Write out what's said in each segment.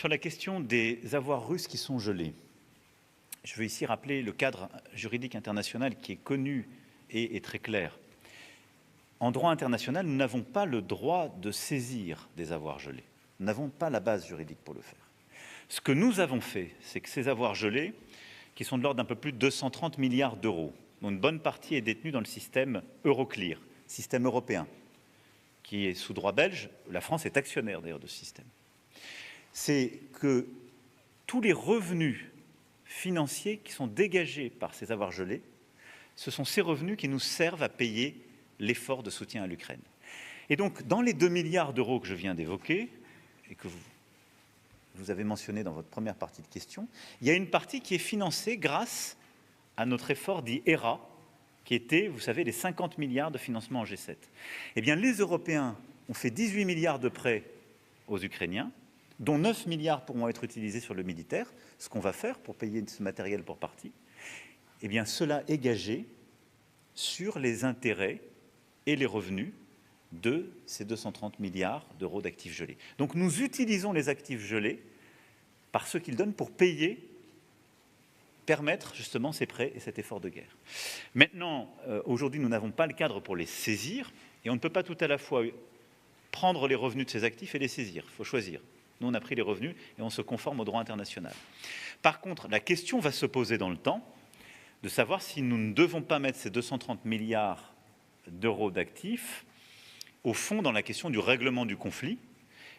Sur la question des avoirs russes qui sont gelés, je veux ici rappeler le cadre juridique international qui est connu et très clair. En droit international, nous n'avons pas le droit de saisir des avoirs gelés. Nous n'avons pas la base juridique pour le faire. Ce que nous avons fait, c'est que ces avoirs gelés, qui sont de l'ordre d'un peu plus de 230 milliards d'euros, dont une bonne partie est détenue dans le système Euroclear, système européen, qui est sous droit belge. La France est actionnaire d'ailleurs de ce système. C'est que tous les revenus financiers qui sont dégagés par ces avoirs gelés, ce sont ces revenus qui nous servent à payer l'effort de soutien à l'Ukraine. Et donc, dans les 2 milliards d'euros que je viens d'évoquer, et que vous avez mentionné dans votre première partie de question, il y a une partie qui est financée grâce à notre effort dit ERA, qui était, vous savez, les 50 milliards de financement en G7. Eh bien, les Européens ont fait 18 milliards de prêts aux Ukrainiens, dont 9 milliards pourront être utilisés sur le militaire, ce qu'on va faire pour payer ce matériel pour partie. Eh bien, cela est gagé sur les intérêts et les revenus de ces 230 milliards d'euros d'actifs gelés. Donc nous utilisons les actifs gelés par ce qu'ils donnent pour payer, permettre justement ces prêts et cet effort de guerre. Maintenant, aujourd'hui, nous n'avons pas le cadre pour les saisir et on ne peut pas tout à la fois prendre les revenus de ces actifs et les saisir. Il faut choisir. Nous, on a pris les revenus et on se conforme au droit international. Par contre, la question va se poser dans le temps de savoir si nous ne devons pas mettre ces 230 milliards d'euros d'actifs au fond dans la question du règlement du conflit.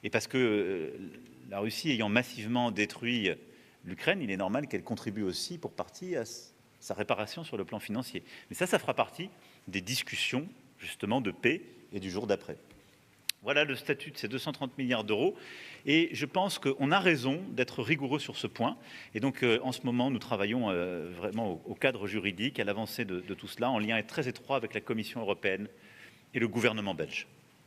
Et parce que la Russie ayant massivement détruit l'Ukraine, il est normal qu'elle contribue aussi pour partie à sa réparation sur le plan financier. Mais ça fera partie des discussions justement de paix et du jour d'après. Voilà le statut de ces 230 milliards d'euros. Et je pense qu'on a raison d'être rigoureux sur ce point. Et donc, en ce moment, nous travaillons vraiment au cadre juridique, à l'avancée de tout cela, en lien très étroit avec la Commission européenne et le gouvernement belge.